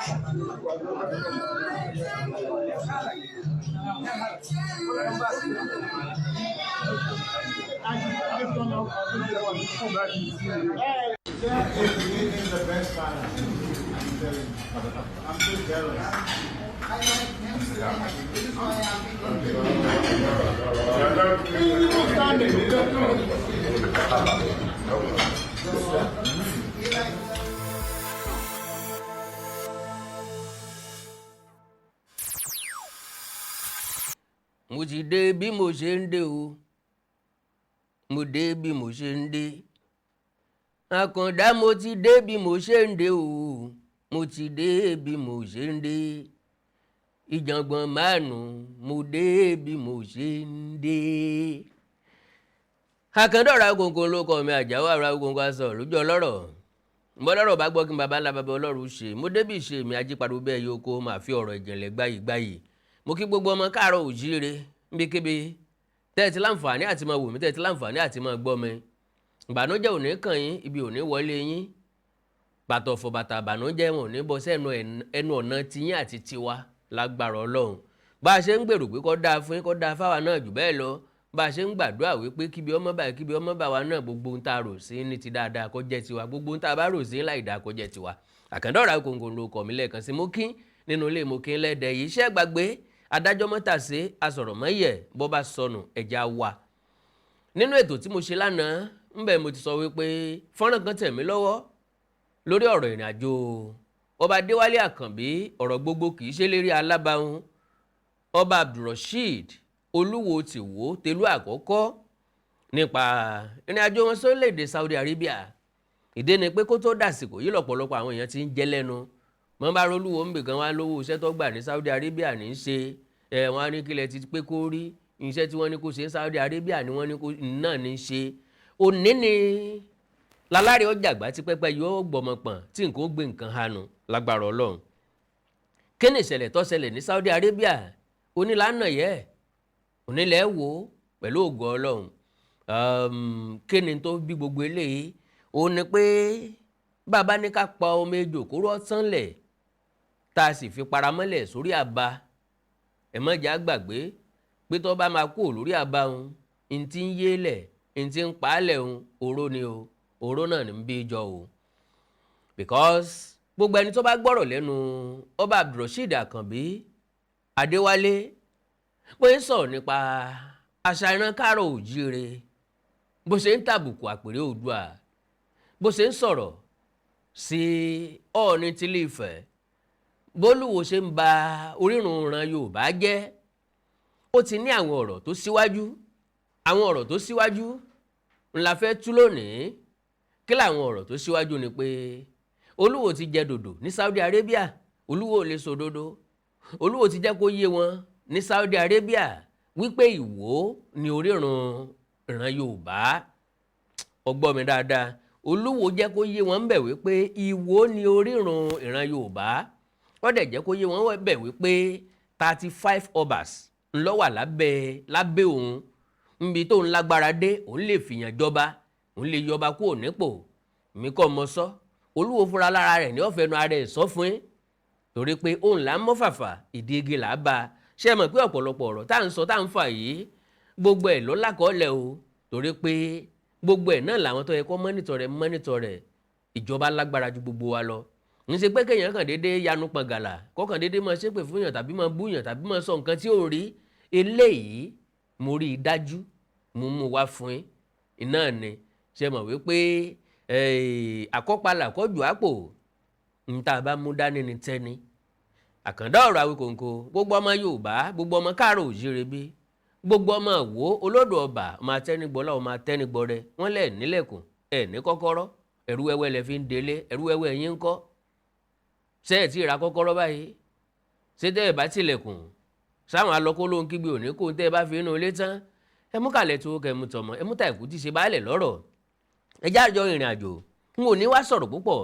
the best part. I'm too jealous. Mo ti dé bí mo ṣe ń dé o, mo dé bí mo ṣe ń dé. Àkàndá mo ti dé bí mo ṣe ń dé o, mo ti dé bí mo ṣe ń dé. Ìjàngbọ̀n márùn-ún mo dé bí mo ṣe ń dé. Àkàndá Ọ̀rọ̀ Awikonko ló kọ mi, Àjàó Ọ̀rọ̀ Awikonko aṣọ lójú ọlọ́rọ̀. Mo lọ́rọ̀ bá gbọ́ kí n bàbá ńlá bàbá ọlọ́run ṣe. Mo débí ṣe mi ajípadò bẹ́ẹ̀ yóò kó máa fi ọ̀rọ̀ ìjìnlẹ̀ gbáyìí. Mo kí gbogbo ọmọ káàárọ̀ òjíire níbikíbi tẹ́ẹ̀ tí láǹfààní àti máa wò mí, tẹ́ẹ̀ tí láǹfààní àti máa gbọ́ mi. Ìbànújẹ́ ò ní kàn yín, ibi ò ní wọlé yín. Bàtà ọ̀fọ̀ bàtà ìbànújẹ́ wọn ò ní bọ́ sẹ́nu ẹnu ọ̀nà tiyín àti tiwa lágbára Ọlọ́run. Bá a ṣe ń gbèrò pé kó dáa fún yín, kó dáa fáwa náà jù bẹ́ẹ̀ lọ. Bá a ṣe ń gbàdúrà wípé kíbi ọmọ bá wa náà gbogbo ń ta rò sí ní ti dáadáa kó jẹ́ tiwa, gbogbo ń ta bá rò sí láì dáa kó jẹ́ tiwa. Àkàndá Ọ̀rọ̀ Awikonko ló kọ̀ mí lẹ́ẹ̀kan sí mo kí nínú ilé mo kí ń lẹ́dẹ̀ yìí. Iṣẹ́ gbàgbé adájọ́ mọ́tàsé asọ̀rọ̀ mọ́yẹ̀ bọ́ bá sọnù ẹja wa. Nínú ètò tí mo ṣe lánàá ńbẹ̀ mo ti sọ wípé fọ́nrán kan tẹ̀ mí lọ́wọ́ lórí ọ̀rọ̀ ìrìn àjò ọba Adéwálé Àkànbí, ọ̀rọ̀ gbogbo kì í ṣe lérí alábàáhùn. Ọba Abdulrasheed Olúwo Tìwó Tẹ̀lú Àkọ́kọ́ nípa ìrìn àjò wọn sórílẹ̀-èdè Saudi Arabia. Ìdí ni pé kó tó dàsìkò yìí lọ́pọ̀lọpọ̀ àwọn èèyàn ti ń jẹ́ lẹ́nu. Wọ́n bá rolúwo ń bè kan wá lówó iṣẹ́ tó gbà ní Saudi Arabia ní í ṣe. Wọ́n á ní kílẹ̀ ti pé kó rí iṣẹ́ tí wọ́n ní kó ṣe Saudi Arabia ni wọ́n ní kó náà ní í ṣe. Òní ni lálárí ọjà àgbà tí pẹ́pẹ́ yóò gbọmọ pọ̀n tí nǹkan ó gbé nǹkan hanu lágbára Ọlọ́run. Kí ni ìṣẹ̀lẹ̀ tó ṣẹlẹ̀ ní Saudi Arabia? Onílànà yẹ onílẹ̀ wò pẹ̀lú ògo Ọlọ́run. Kí ni tó bí gbogbo eléyìí? Ó ní pé bàbá ní ká pa ọmọ ejò kóró ọ̀sán lẹ̀ tá a sì fi paramọ́lẹ̀ sórí àbá. Ẹ má jẹ́ á gbàgbé pé tó bá máa kú lórí àbá òun n tí ń yélẹ̀ n tí ń paálẹ̀ òun oró ni o, oró náà ní ń bí jọ o. Because gbogbo ẹni tó bá gbọ́rọ̀ lẹ́nu ọba Abdulrasheed Àkànbí Adéwálé pé ń sọ̀rọ̀ nípa àṣà ìran káàárọ̀ òjíire, bó ṣe ń tàbùkù àpèrè Oòduà, bó ṣe ń sọ̀rọ̀ sí Ọọ̀ni tìlú Ifẹ̀, bólúwo ṣe ń ba orírun ìran Yorùbá jẹ́. Ó ti ní àwọn ọ̀rọ̀ tó síwájú, àwọn ọ̀rọ̀ tó síwájú ńlá fẹ́ tú lónìí. Kí làwọn ọ̀rọ̀ tó síwájú ni pé Olúwo ti jẹ dòdò ní Saudi Arabia, Olúwo ò lè sòdodo. Olúwo ti jẹ́ kó yé wọn ní Saudi Arabia wípé Ìwó ni orírun ìran Yorùbá. Ọgbọ́n mi dáadáa, Olúwo jẹ́ kó yé wọn bẹ̀ wípé Ìwó ni orírun ìran Yorùbá. Wọ́n dẹ̀ jẹ́ kó yé wọn bẹ̀ wípé 35 obas ńlọ wà lábẹ́ òun. Níbi tó ń lágbára dé òun lè fìyàn jọba, òun lè yọba kúrò nípò. Mi kọ́ mọ sọ, Olúwo fúnra lára rẹ̀ ní ọ̀fẹ́nu ara ẹ̀ sọ fún yín. Torí pé òun là ń mọ́ fàfà ìdí igi là á bá. Ṣé ẹ mọ̀ pé ọ̀pọ̀lọpọ̀ ọ̀rọ̀ tá à ń sọ tá à ń fà yìí gbogbo ẹ̀ ló lákọọ́lẹ̀ o. Torí pé gbogbo ẹ̀ náà làwọn tó yẹ kó mọ́nítọ̀ rẹ̀. Ìjọba lágbára ju gbogbo wa lọ. Ń ṣe pé kéèyàn kàn déédéé yanu pọ̀gàlà kọ́kàn déédéé máa ṣépè fún yàn tàbí máa bú yàn tàbí máa sọ nǹkan tí ò rí. Eléyìí mo rí i dájú mo mú wá fún yín. Iná ni ṣe mọ̀ wípé àkọ́pàlà kọjú àpò ń tá a bá mú dání ni tẹ́ni. Àkàndá Ọ̀rọ̀ Awikonko gbogbo ọmọ Yorùbá, gbogbo ọmọ káàárọ̀ òjíire bí, gbogbo ọmọ Ìwó olódò ọba, ọmọ atẹ́nigbọ́lá, ọmọ atẹ́nigbọ́rẹ, wọ́n lẹ̀ nílẹ̀kùn ẹ̀ ní kọ́kọ́rọ́, ẹ̀rú wẹ́wẹ́ lẹ fi ń délé, ẹ̀rú wẹ́wẹ́ yín ń kọ́. Ṣé ẹ̀ tí ì ra kọ́kọ́rọ́ báyìí? Ṣé tẹ́ ẹ̀ bá tilẹ̀kùn sáwọn alọ́kó ló ń kígbe òní kó tẹ́ ẹ bá fi inú ilé tán? Ẹ mú kàlẹ̀ tó kẹ́ mú tọmọ, ẹ mú ta ìkú tí ṣe baálẹ̀ lọ́rọ̀. Ẹ jájọ ìrìn àjò n ò ní wá sọ̀rọ̀ púpọ̀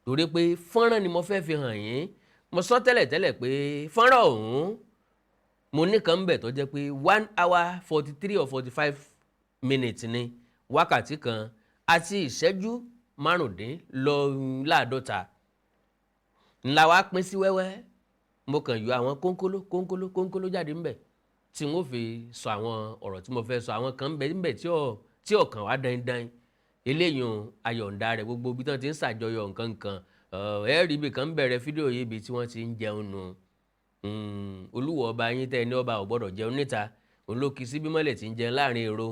torí pé fọ́nrán ni mo fẹ́ fi hàn yín. Mo sọ tẹ́lẹ̀ pé fọ́nrán ọ̀hún mo ní kan bẹ̀ tó jẹ́ pé 1 hour 43 or 45 minutes ni, wákàtí kan àti ìṣẹ́jú márùndínláàdọ́ta. ńlá wa pín sí wẹ́wẹ́ mo kàn yọ àwọn kónkóló jáde ńbẹ̀ tí wọ́n fi sọ àwọn ọ̀rọ̀ tí mo fẹ́ sọ àwọn kan ńbẹ̀ tí ọ̀kan wá dandan eléyìí ayọ̀ǹda rẹ̀ gbogbo ibi tí wọ́n ti ń ṣàjọyọ̀ nǹkan ẹ̀rí ibì kan bẹ̀rẹ̀ fídíò yìí ibi tí wọ́n ti ń jẹun nù olúwo ọba yín tẹ́ ní ọba ò gbọ́dọ̀ jẹun níta olókì síbí mọ́lẹ̀ tí ń jẹun láàrin èrò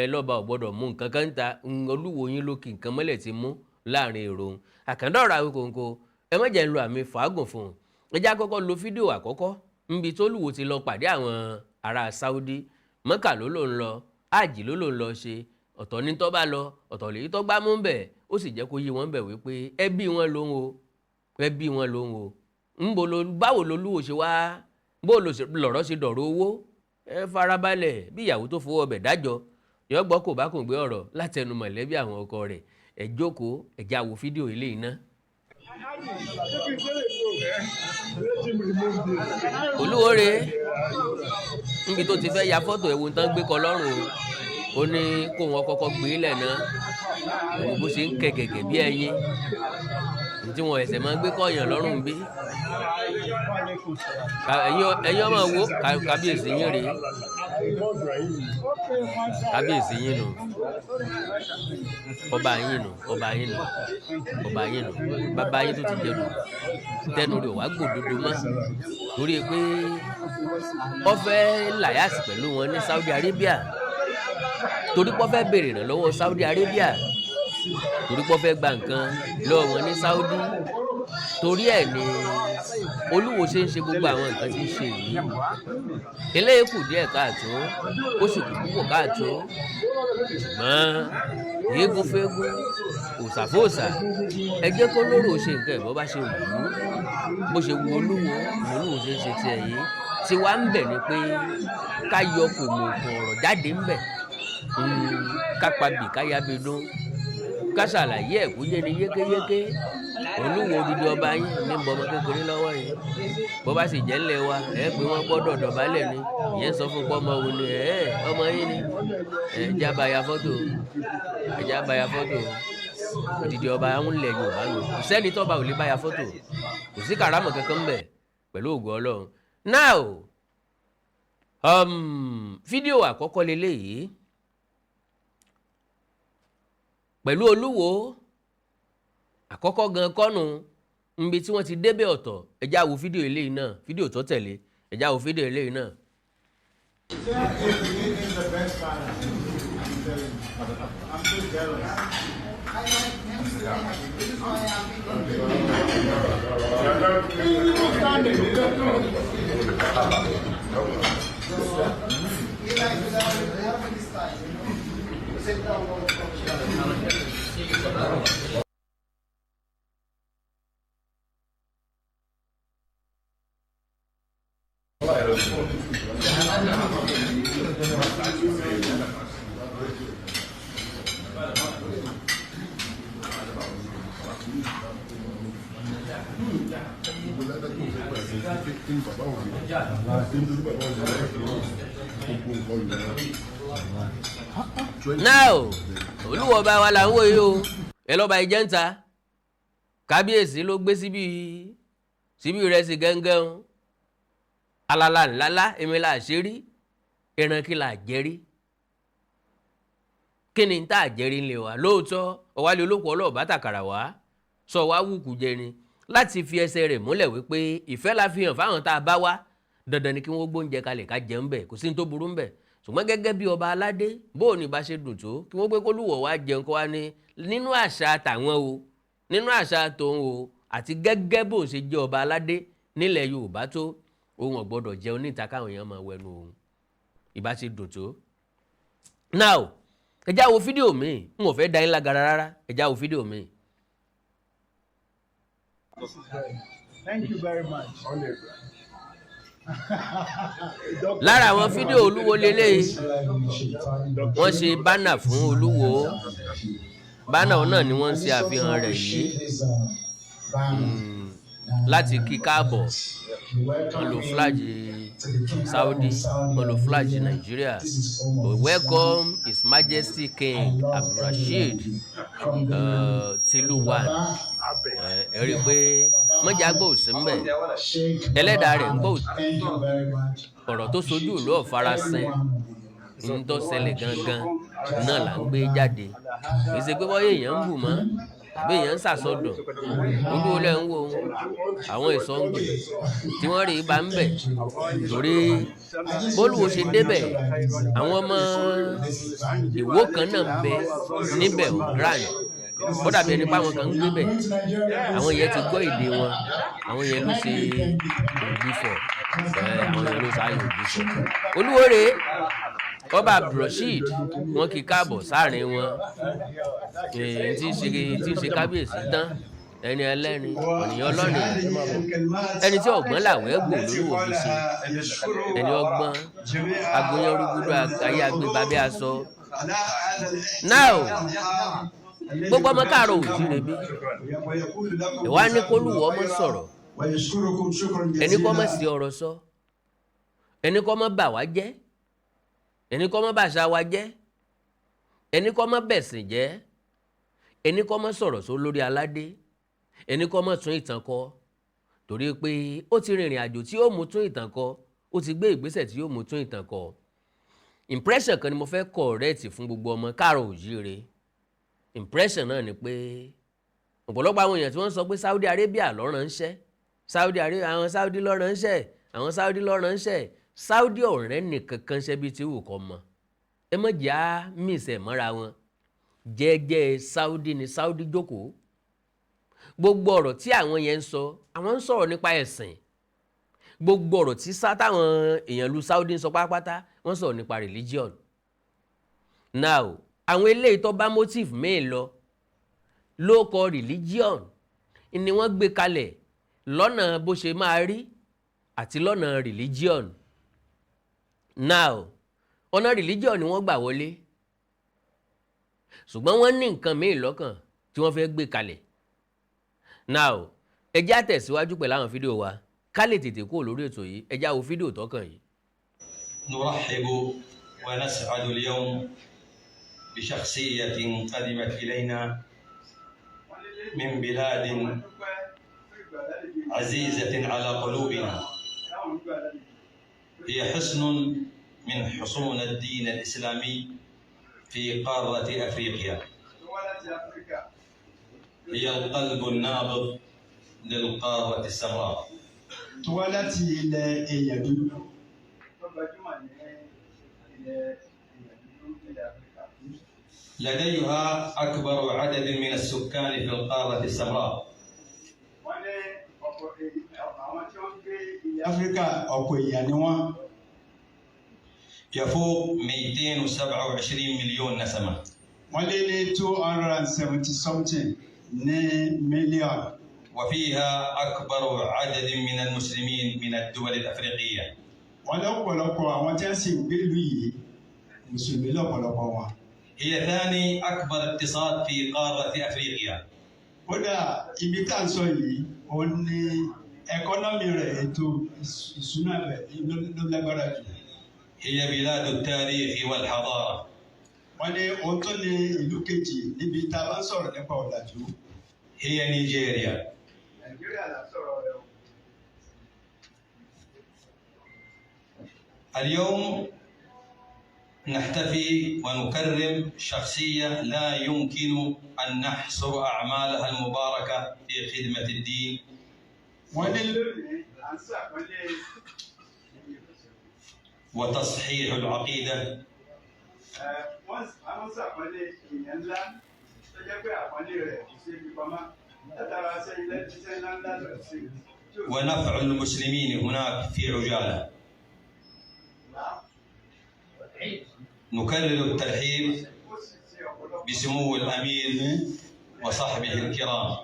ẹ lọ́ba ò gbọ́dọ̀ mú nǹkan kan ta olúwo yín lókì nǹkan mọ́lẹ̀ tí mú láàrin èrò àkàndọ̀rọ̀ Awíkonko ẹ má jẹ́ ń lo àmì fàágùn fún un ẹ jẹ́ àkọ́kọ́ lo fídíò àkọ́kọ́ níbi tó olúwo ti lọ pàdé àwọn ará Saudi Mọ́kà ló ló ń lọ ájì ló ló ń lọ ṣe ọ̀tọ̀ ní tó bá lọ ọ̀tọ̀ lèyí tó gbá mú bẹ̀ ó sì jẹ́ kó yí wọn bẹ̀ wípé ẹbí wọn ló ń o ẹbí wọn ló ń o báwo lolúwo ṣe wá bó lọ̀rọ̀ ṣe dọ̀rọ̀ owó ẹ farabalẹ̀ bí ìyàwó tó fowó ọbẹ̀ dájọ́ yọgbọ́ kò bá kùn gbé ọ̀rọ̀ látẹnu mọ̀lẹ́bí àwọn ọkọ rẹ̀ ẹ jókòó ẹ já wo fídíò ilé iná. olúwo rèé níbi tó ti fẹ́ ya fọ́tò ẹ̀wò tán gbé kọ lọ́rùn ó ní kó wọn kọ́kọ́ gbé lẹ̀ náà òun bó ṣe ń kẹ gẹ̀gẹ̀ bí ẹyin tí wọn ẹsẹ̀ máa ń gbé kọ́ọ̀yàn lọ́rùn bí ẹ̀yin ọmọ wo kábíyèsí yín rèé kábíyèsí yín nù ọba yín nù bàbá yín tó ti jẹ nù tẹnu rẹ̀ wá gbòdodo mọ́ torí pé ó fẹ́ làyàsì pẹ̀lú wọn ní Saudi Arabia torí pé ó fẹ́ béèrè ìrànlọ́wọ́ Saudi Arabia torí pé ó fẹ́ gba nǹkan lọ́wọ́ wọn ní Saudi torí ẹ̀ ni olúwo ṣe ń ṣe gbogbo àwọn nǹkan tí ń ṣe yìí eléyìí kù díẹ̀ káàtó ó sì kù púpọ̀ káàtó ṣùgbọ́n eégún fẹ́gún òsàfóòsà ẹ jẹ́ kó lóró ṣe nǹkan ẹ̀ bó bá ṣe wù ú bó ṣe wu olúwo ṣe ń ṣe tiẹ̀ yìí tí wàá ń bẹ̀ ni pé ká yọ kò mọ̀ òkun ọ̀rọ̀ jáde ń bẹ̀ ká pabì ká yábí dún ká ṣàlàyé ẹ̀kú yé ni yékéyéké olúwo odidi ọba yín ní bọmọ kékeré lọ́wọ́ yìí bó bá sì jẹ́ ńlẹ̀ wa ẹ pé wọ́n gbọ́dọ̀ dọ̀bálẹ̀ ni ìyẹn sọ fún pọ́mọ wo ni ọmọ yín ni ẹ̀já baya fọ́tò odidi ọba ń lẹ̀ Yorùbá lò kò sẹ́ni tọ́ba ò lè báya fọ́tò kò sí kàrámọ̀ kankan ń bẹ̀ pẹ̀lú ògo Ọlọ́run. now fídíò àkọ́kọ́ leléyìí pẹ̀lú olúwo àkọ́kọ́ gan kọ́nù níbi tí wọ́n ti débẹ̀ ọ̀tọ̀ ẹjá wo fídíò eléyìí náà fídíò tó tẹ̀lé ẹjá wo fídíò eléyìí náà. now olúwo ọba wa là ń wòye o ẹ lọ́ba ìjẹ́ ń ta kábíyèsí ló gbé síbí rẹ̀ sí gángan alala ńláńlá èmi là ṣe rí ẹran kí là jẹ́rí kí ni tá àjẹrí ńlẹ̀ wá lóòótọ́ ọ̀wálé olóko ọlọ́ọ̀bá tàkàrà wá sọ wá wùkú jẹni láti fi ẹsẹ̀ rẹ̀ múlẹ̀ wípé ìfẹ́ la fi hàn fáwọn tá a bá wá dandan ni kí wọ́n gbóúnjẹ kalẹ̀ ká jẹun bẹ̀ kò sí ní tó burú ń bẹ̀ ṣùgbọ́n gẹ́gẹ́ bí ọba aládé bóò ní bá ṣe dùn tó kí wọ́n gbé kólúwọ̀ wá jẹun kó wá ní nínú àṣà tàwọn o nínú àṣà tòun o àti gẹ́gẹ́ bó ṣe jẹ́ ọba aládé nílẹ̀ Yorùbá tó ohun ọ̀gbọ́dọ̀ jẹun níta káwọn èèyàn máa wẹnu òun ìbá ṣe dùn tó. now ẹ já wo fídíò míì n ò fẹ́ dá yín lágara rárá ẹ já wo fídíò míì. Thank you very much. lára àwọn fídíò olúwo lélẹ́yìí wọ́n ṣe bánà fún olúwo bánà náà ni wọ́n ń ṣe àfihàn rẹ̀ yìí láti kí káàbọ̀ wọ́n lo fúláàjì Saudi wọ́n lo fúláàjì Nàìjíríà welcome His Majesty King Abdulrasheed Tiluwan ẹ rí i pé mọ́jà gbọ́ òsì ń bẹ̀ ẹlẹ́dàá rẹ̀ ń gbọ́ òsì ọ̀rọ̀ tó sojú ìlú ọ̀farasin ní tó ṣẹlẹ̀ gangan náà là ń gbé jáde kì í ṣe pé bọ́yá èèyàn ń bù mọ́ bí èèyàn ń ṣàsọdùn ojú olè ń wo àwọn ìsọ̀ǹgbè tí wọ́n rí bá ń bẹ̀ torí bólúwo ṣe débẹ̀ àwọn ọmọ Ìwó kan náà ń bẹ níbẹ̀ grand ó dàbí ẹni pé àwọn kan ń gbé bẹ̀ àwọn yẹn ti gbọ́ èdè wọn àwọn yẹn ló ṣe ògbìfọ̀ àwọn yẹn ló ṣàyè ògbìfọ̀ Olúwo rèé ọba Abdulrasheed wọn kì í káàbọ̀ sáàrin wọn tí ń ṣe kábíyèsí tán ẹni ẹlẹ́ni ọ̀nìyàn ọlọ́rìn ẹni tí ọ̀gbọ́n làwẹ́ gbò lólùwò fi ṣe ẹni ọgbọ́n agbóyan rúgbúdú ayé agbébábẹ́ aṣọ náà gbogbo ọmọ káàárọ̀ òjíire bí ìwà ní kólúwọ́ ọmọ sọ̀rọ̀ ẹni kọ́ mọ̀ sí ọ̀rọ̀ sọ ẹni kọ́ mọ̀ bà wá jẹ́ ẹni kọ́ mọ́ bàṣà wa jẹ́ ẹni kọ́ mọ́ bẹ̀sìn jẹ́ ẹni kọ́ mọ́ sọ̀rọ̀ só lórí aládé ẹni kọ́ mọ́ tún ìtàn kọ torí pé ó ti rìnrìn àjò tí ó mú tún ìtàn kọ ó ti gbé ìgbésẹ̀ tí ó mú tún ìtàn kọ impression kan ni mo fẹ́ correct fún gbogbo ọmọ káàárọ̀ òjíire impression náà ni pé ọ̀pọ̀lọpọ̀ àwọn èèyàn tí wọ́n sọ pé Saudi Arabia ló ránṣẹ́ àwọn Saudi ló ránṣẹ́ àwọn Saudi ló ránṣẹ́ Saudi ọ̀rẹ́ nìkan kan ṣe bí tí wù kọ́ mọ́ ẹ mọ̀ jẹ́ á mìsẹ̀ mọ́ra wọn jẹ́jẹ́ Saudi ni Saudi jókòó gbogbo ọ̀rọ̀ tí àwọn yẹn ń sọ àwọn ń sọ̀rọ̀ nípa ẹ̀sìn gbogbo ọ̀rọ̀ tí táwọn èèyàn lu Saudi ń sọ pátápátá wọ́n sọ̀rọ̀ nípa religion now àwọn eléyìí tó bá motive míì lọ ló kọ religion ni wọ́n gbé kalẹ̀ lọ́nà bó ṣe máa rí àti lọ́nà religion now ọ̀nà religion ni wọ́n gbà wọlé ṣùgbọ́n wọ́n ní nǹkan míì lọ́kàn tí wọ́n fẹ́ gbé kalẹ̀ now ẹ já tẹ̀síwájú pẹ̀lú àwọn fídíò wa ká lè tètè kúrò lórí ètò yìí ẹ já wo fídíò tọ́kàn yìí. نرحب ونسعد اليوم بشخصية قدمت إلينا من بلاد عزيزة على قلوبنا هي حصن من حصون الدين الإسلامي في قارة أفريقيا هي القلب النابض للقارة السمراء لديها أكبر عدد من السكان في القارة السمراء يفوق 227 مليون نسمة. 270 مليون. وفيها أكبر عدد من المسلمين من الدول الأفريقية. هي ثاني أكبر اقتصاد في قارة أفريقيا. هي بلاد التاريخ والحضارة. هي نيجيريا. اليوم نحتفي ونكرم شخصية لا يمكن أن نحصر أعمالها المباركة في خدمة الدين وتصحيح العقيدة ونفع المسلمين هناك في عجالة. نكرر الترحيب بسمو الأمير وصحبه الكرام.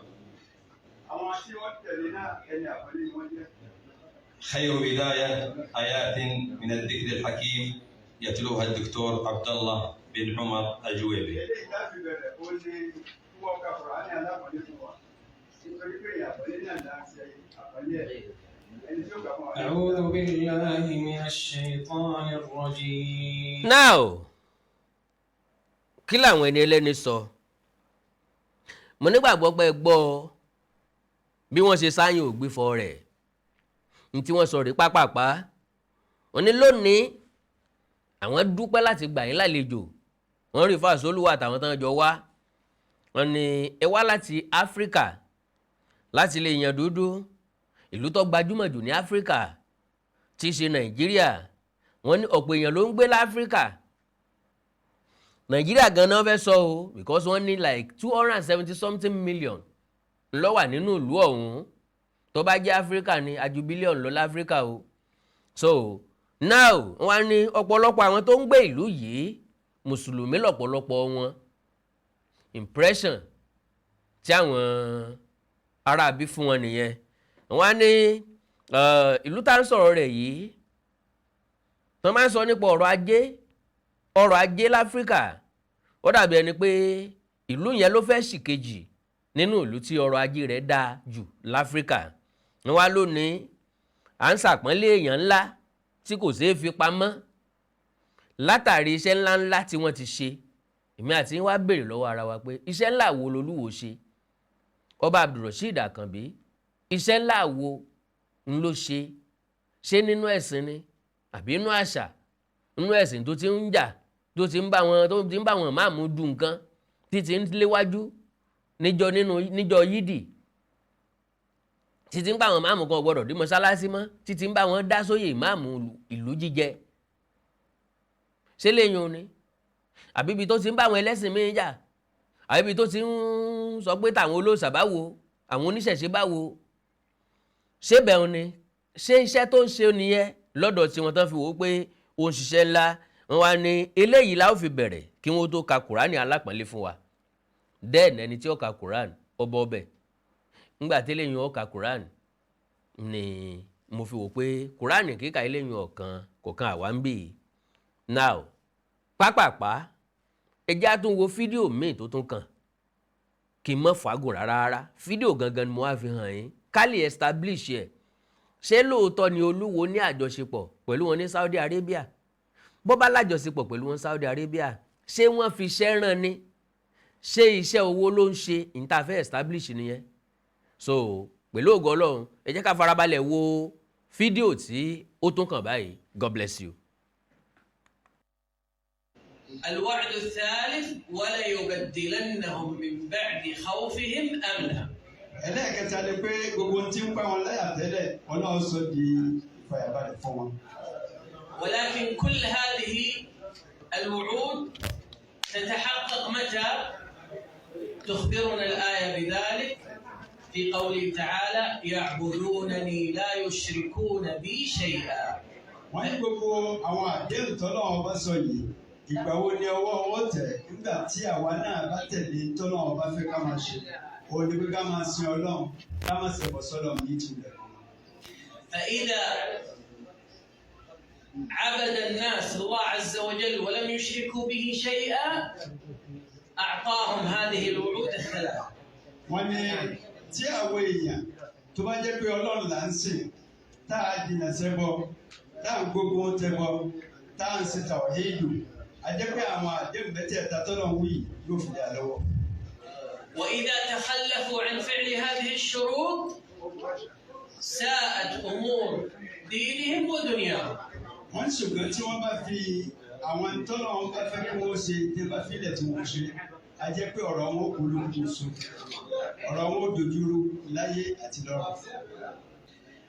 خير بداية آيات من الذكر الحكيم يتلوها الدكتور عبد الله بن عمر الجويبي. أعوذ بالله من الشيطان الرجيم. Now, kí làwọn ẹni ẹlẹ́ni sọ? Mo nígbàgbọ́ pé gbọ́ bí wọ́n ṣe sáyìn ògbéfọ̀ rẹ̀ ní tí wọ́n sọ rí pápápá wọ́n ní lónìí àwọn dúpẹ́ láti gbà yín lálejò wọ́n rí fáṣọ Olúwa àtàwọn tán jọ wá wọ́n ní ẹ wá láti Áfíríkà láti ilẹ̀ èèyàn dúdú ìlú tó gbajúmọ̀ jù ní Áfíríkà tí í ṣe Nàìjíríà wọ́n ní ọ̀pọ̀ èèyàn ló ń gbé láfíríkà Nàìjíríà gan-an fẹ́ sọ o because wọ́n ní like 270 something million ló wà nínú ìlú ọ̀hún tó bá jẹ́ Áfíríkà ní aju bílíọ̀nù lọ láfíríkà o so now wọ́n ní ọ̀pọ̀lọpọ̀ àwọn tó ń gbé ìlú yìí mùsùlùmí lọ́pọ̀lọpọ̀ wọn impression tí àwọn aráabí fún wọn nìyẹn wọ́n ní ìlú tá ń sọ̀rọ̀ rẹ̀ yìí wọ́n máa ń sọ nípa ọrọ̀ ajé láfíríkà ó dàbí ẹni pé ìlú yẹn ló fẹ́ ṣìkejì nínú ìlú tí ọrọ̀ ajé rẹ̀ dáa jù láfíríkà wọ́n wá lónìí à ń ṣàpọ́nlé èèyàn ńlá tí kò ṣeé fi pamọ́ látàrí iṣẹ́ ńláńlá tí wọ́n ti ṣe èmi àti wá béèrè lọ́wọ́ ara wa pé iṣẹ́ ńlá wo lolúwo ṣe ọba Abdulrasheed Àkànbí iṣẹ́ ńlá wo ń ló ṣe nínú ẹ̀sìn ni àbí inú àṣà nínú ẹ̀sìn tó ti ń jà tó ti ń bá wọn máàmù du nǹkan tí ti ń léwájú níjọ yídì tí ti ń bá wọn máàmù kan gbọdọ̀ dé mọ́sálásí mọ́ tí ti ń bá wọn dá sóyè máàmù ìlú jíjẹ ṣé léyìn ni àbí ibi tó ti ń bá àwọn ẹlẹ́sìn mi jà àbí ibi tó ti ń sọ pé tàwọn olóòṣà bá wo àwọn oníṣẹ̀ṣe bá wo ṣé bẹ́ẹ̀ ni ṣé iṣẹ́ tó ń ṣe nìyẹn lọ́dọ̀ tí wọ́n tán fi wò ó pé ó ń ṣiṣẹ́ ńlá wọn wá ní eléyìí la ó fi bẹ̀rẹ̀ kí wọ́n tó ka Kùránì alápọ̀nlé fún wa dẹ́ẹ̀nì ẹni tí ó ka Kùránì ọbọ̀ ọbẹ̀ ńgbà tí eléyìí ó ka Kùránì ni mo fi wò pé Kùránì kíkà eléyìí kọ̀ọ̀kan àwa ń bì í now pápápá ẹjẹ́ á tún wo fídíò míì tó tún kàn kí n mọ́ fàágùn rárá fídíò gangan ni mo wá fi hàn yín ká lè establish ẹ̀ ṣé lóòótọ́ ni Olúwo ní àjọṣepọ̀ pẹ̀lú wọn ní Saudi Arabia bó bá lájọṣepọ̀ pẹ̀lú wọn Saudi Arabia ṣé wọ́n fi iṣẹ́ rán ni ṣé iṣẹ́ owó ló ń ṣe ìntàfẹ́ establish nìyẹn so pẹ̀lú ògo Ọlọ́run ẹ jẹ́ ká farabalẹ̀ wo fídíò tí ó tún kàn báyìí God bless you. الوعد الثالث ولا يبدلنهم من بعد خوفهم أمنا. ẹlẹ́ẹ̀kẹta ni pé gbogbo tí ń pa wọn láyà tẹ́lẹ̀ Ọlọ́run sọ di ìfàyàbalẹ̀ fún wọn. ولكن كل هذه الوعود تتحقق متى؟ تخبرنا الآية بذلك في قوله تعالى يعبدونني لا يشركون بي شيئا. wọ́n ní gbogbo àwọn àdéhùn tọ́lọ́run bá sọ yìí ìgbà wo ni ọwọ́ wọn tẹ̀ nígbà tí àwa náà bá tẹ̀lé tọ́lọ́run bá fẹ́ ká máa ṣe òun ni pé ká máa sin Ọlọ́run ká máa ṣe bọ̀ sọ́lọ́run ní ìtúlẹ̀. فإذا عبد الناس الله عز وجل ولم يشركوا به شيئا أعطاهم هذه الوعود الثلاث. wọ́n ní tí àwọn èèyàn tó bá jẹ́ pé Ọlọ́run là ń sìn tá a jìnnà sẹ́bọ tá a gbogbo tẹ́bọ tá a ń ṣe tàwhídù a jẹ́ pé àwọn àdéhùn mẹ́tẹ̀ẹ̀ta tọ́lọ́run wí yóò fi dà lọ́wọ́. وإذا تخلفوا عن فعل هذه الشروط ساءت أمور دينهم ودنياهم. wọ́n ní ṣùgbọ́n tí wọ́n bá fi àwọn tọ́lọ́run bá fẹ́ kí wọ́n ṣe tí wọ́n bá filẹ̀ tí wọ́n ṣe a jẹ́ pé ọ̀rọ̀ wọn kò lóko sùn ọ̀rọ̀ wọn ò dojúrú láyé àti lọ́run.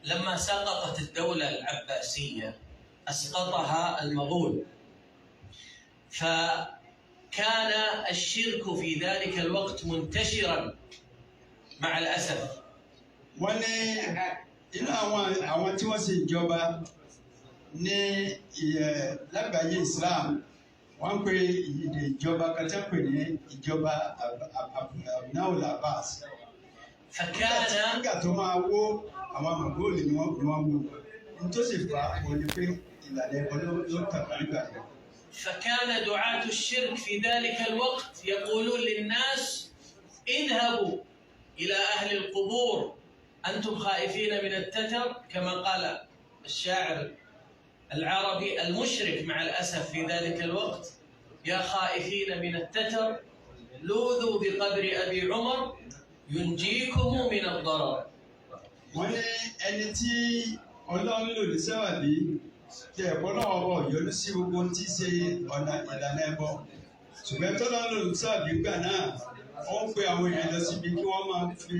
لما سقطت الدولة العباسية أسقطها المغول فكان الشرك في ذلك الوقت منتشرا مع الأسف. wọ́n ní inú àwọn tí wọ́n ṣe ìjọba ní lágbàáyé Islam wọ́n pe ìjọba kàtà pè ní ìjọba Abnaul Abbas. nígbà tó máa wó àwọn Mongoli ni wọ́n wó nítòsí fa òní pé ìlànà ẹ̀kọ́ ló tàbí nígbà yẹn. فكان دعاة الشرك في ذلك الوقت يقولون للناس اذهبوا إلى أهل القبور أنتم خائفين من التتر كما قال الشاعر العربي المشرك مع الأسف في ذلك الوقت يا خائفين من التتر لوذوا بقبر أبي عمر ينجيكم من الضرر. wọ́n ní ẹni tí Ọlọ́run lò ní sábàbí tí ẹ̀kọ́ náà wọ̀ yọrí sí gbogbo tí ṣe ọ̀nà ìlànà ẹbọ ṣùgbọ́n tọ́lá lò ní sábàbí gbà náà ó ń pe àwọn èèyàn lọ síbi kí wọ́n máa fi